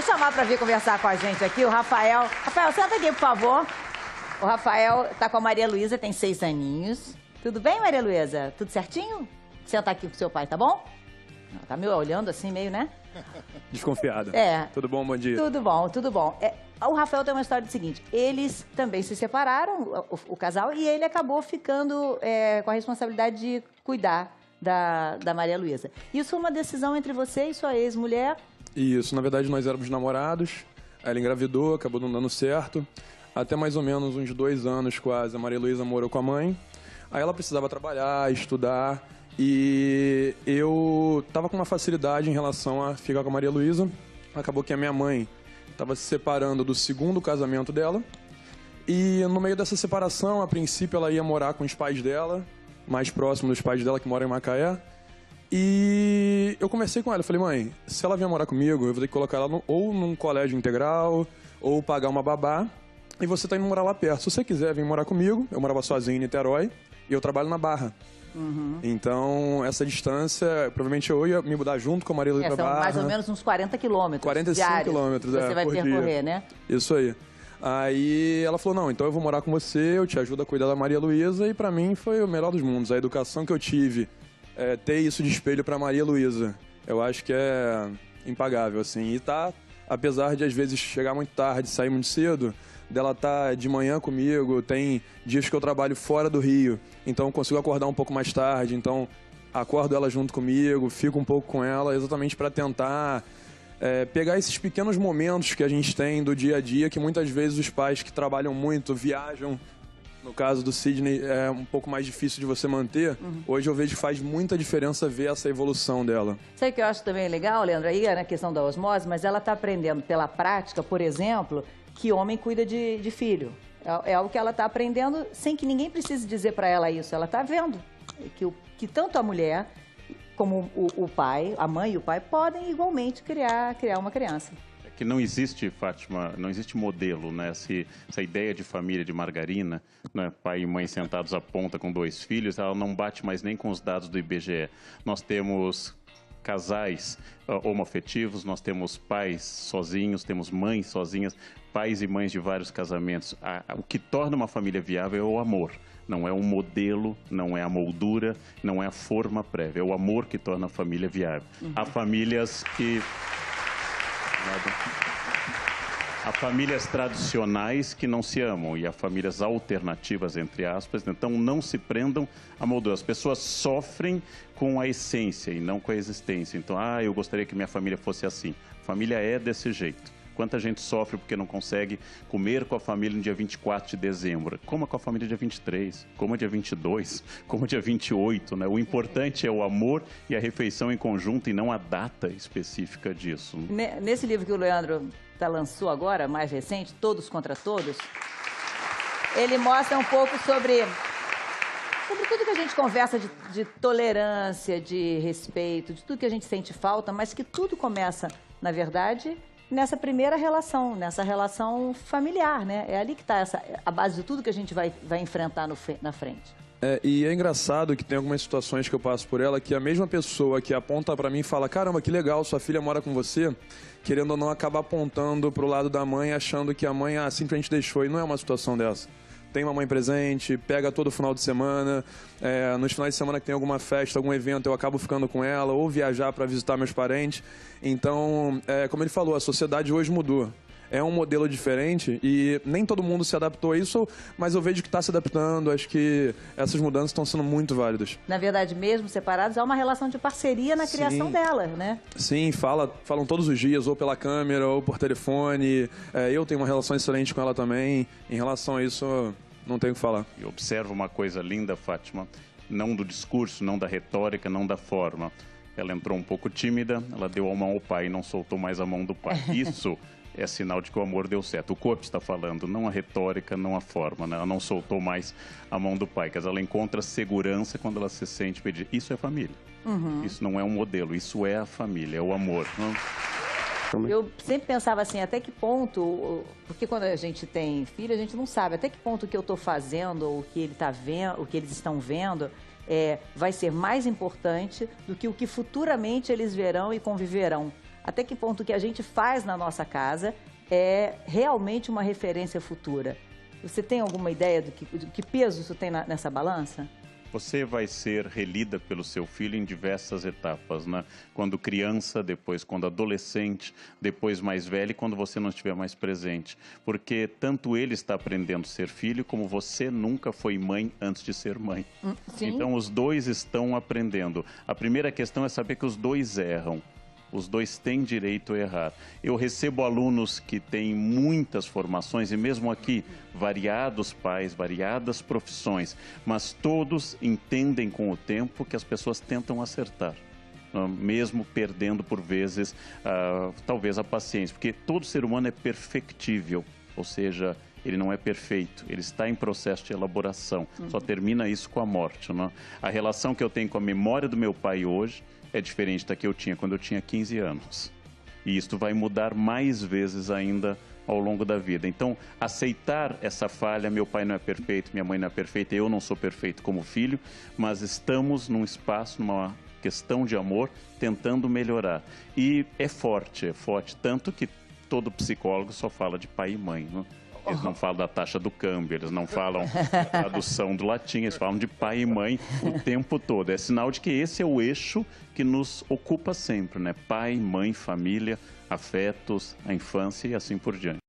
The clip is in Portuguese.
Vou chamar para vir conversar com a gente aqui o Rafael. Rafael, senta aqui, por favor. O Rafael tá com a Maria Luísa, tem 6 aninhos. Tudo bem, Maria Luísa? Tudo certinho? Senta aqui com o seu pai, tá bom? Tá me olhando assim, meio, né? Desconfiada. É. Tudo bom? Bom dia. Tudo bom, tudo bom. O Rafael tem uma história do seguinte, eles também se separaram, o casal, e ele acabou ficando com a responsabilidade de cuidar da Maria Luísa. Isso foi uma decisão entre você e sua ex-mulher? Isso, na verdade nós éramos namorados, aí ela engravidou, acabou não dando certo. Até mais ou menos uns 2 anos quase, a Maria Luísa morou com a mãe. Aí ela precisava trabalhar, estudar, e eu tava com uma facilidade em relação a ficar com a Maria Luísa. Acabou que a minha mãe estava se separando do 2º casamento dela. E no meio dessa separação, a princípio ela ia morar com os pais dela, mais próximo dos pais dela que moram em Macaé. E eu conversei com ela, falei, mãe, se ela vier morar comigo, eu vou ter que colocar ela ou num colégio integral, ou pagar uma babá, e você tá indo morar lá perto. Se você quiser vir morar comigo, eu morava sozinho em Niterói, e eu trabalho na Barra. Uhum. Então, essa distância, provavelmente eu ia me mudar junto com a Maria Luísa pra Barra. São mais ou menos uns 40 quilômetros 45 quilômetros, você vai por percorrer, dia. né? Isso aí. Aí ela falou, não, então eu vou morar com você, eu te ajudo a cuidar da Maria Luísa, e pra mim foi o melhor dos mundos. A educação que eu tive, ter isso de espelho pra Maria Luísa, eu acho que é impagável, assim. E tá, apesar de às vezes chegar muito tarde, sair muito cedo, dela tá de manhã comigo, tem dias que eu trabalho fora do Rio, então eu consigo acordar um pouco mais tarde, então acordo ela junto comigo, fico um pouco com ela, exatamente para tentar pegar esses pequenos momentos que a gente tem do dia a dia, que muitas vezes os pais que trabalham muito, viajam, no caso do Sidney é um pouco mais difícil de você manter. Hoje eu vejo que faz muita diferença ver essa evolução dela. Sabe o que eu acho também legal, Leandro? Aí é na questão da osmose, mas ela está aprendendo pela prática, por exemplo, que homem cuida de filho. É algo que ela está aprendendo sem que ninguém precise dizer para ela isso. Ela está vendo que tanto a mulher como o pai, a mãe e o pai, podem igualmente criar uma criança. É que não existe, Fátima, não existe modelo, né? Essa ideia de família de margarina, né? Pai e mãe sentados à ponta com 2 filhos, ela não bate mais nem com os dados do IBGE. Nós temos casais homoafetivos, nós temos pais sozinhos, temos mães sozinhas, pais e mães de vários casamentos. O que torna uma família viável é o amor. Não é um modelo, não é a moldura, não é a forma prévia. É o amor que torna a família viável. Há famílias que... Há famílias tradicionais que não se amam e há famílias alternativas, entre aspas. Então, não se prendam a moldura. As pessoas sofrem com a essência e não com a existência. Então, eu gostaria que minha família fosse assim. Família é desse jeito. Quanta gente sofre porque não consegue comer com a família no dia 24 de dezembro. Coma com a família dia 23, coma dia 22, coma dia 28, né? O importante é o amor e a refeição em conjunto e não a data específica disso. Nesse livro que o Leandro lançou agora, mais recente, Todos contra Todos, ele mostra um pouco sobre tudo que a gente conversa de tolerância, de respeito, de tudo que a gente sente falta, mas que tudo começa, na verdade, nessa primeira relação, nessa relação familiar, né? É ali que está a base de tudo que a gente vai enfrentar na frente. E é engraçado que tem algumas situações que eu passo por ela que a mesma pessoa que aponta pra mim e fala, caramba, que legal, sua filha mora com você, querendo ou não acaba apontando pro lado da mãe, achando que a mãe simplesmente deixou, e não é uma situação dessa. Tem uma mãe presente, pega todo final de semana, nos finais de semana que tem alguma festa, algum evento, eu acabo ficando com ela, ou viajar para visitar meus parentes. Então, como ele falou, a sociedade hoje mudou. É um modelo diferente e nem todo mundo se adaptou a isso, mas eu vejo que está se adaptando, acho que essas mudanças estão sendo muito válidas. Na verdade, mesmo separados, há uma relação de parceria na criação dela, né? Sim, falam todos os dias, ou pela câmera, ou por telefone. Eu tenho uma relação excelente com ela também. Em relação a isso, não tenho o que falar. E observa uma coisa linda, Fátima, não do discurso, não da retórica, não da forma. Ela entrou um pouco tímida, ela deu a mão ao pai e não soltou mais a mão do pai. Isso é sinal de que o amor deu certo. O corpo está falando, não a retórica, não a forma, né? Ela não soltou mais a mão do pai. Quer dizer, ela encontra segurança quando ela se sente pedir. Isso é família. Isso não é um modelo, isso é a família, é o amor. Eu sempre pensava assim, até que ponto, porque quando a gente tem filho, a gente não sabe até que ponto o que eu estou fazendo, ou o que ele está vendo, o que eles estão vendo, vai ser mais importante do que o que futuramente eles verão e conviverão. Até que ponto o que a gente faz na nossa casa é realmente uma referência futura? Você tem alguma ideia do que peso isso tem nessa balança? Você vai ser relida pelo seu filho em diversas etapas, né? Quando criança, depois quando adolescente, depois mais velho e quando você não estiver mais presente. Porque tanto ele está aprendendo a ser filho, como você nunca foi mãe antes de ser mãe. Sim. Então os dois estão aprendendo. A primeira questão é saber que os dois erram. Os dois têm direito a errar. Eu recebo alunos que têm muitas formações e mesmo aqui, variados pais, variadas profissões, mas todos entendem com o tempo que as pessoas tentam acertar, mesmo perdendo por vezes, talvez a paciência, porque todo ser humano é perfectível, ou seja, ele não é perfeito, ele está em processo de elaboração, só termina isso com a morte, não? A relação que eu tenho com a memória do meu pai hoje é diferente da que eu tinha quando eu tinha 15 anos. E isto vai mudar mais vezes ainda ao longo da vida. Então, aceitar essa falha, meu pai não é perfeito, minha mãe não é perfeita, eu não sou perfeito como filho, mas estamos num espaço, numa questão de amor, tentando melhorar. E é forte, tanto que todo psicólogo só fala de pai e mãe, não? Eles não falam da taxa do câmbio, eles não falam da tradução do latim, eles falam de pai e mãe o tempo todo. É sinal de que esse é o eixo que nos ocupa sempre, né? Pai, mãe, família, afetos, a infância e assim por diante.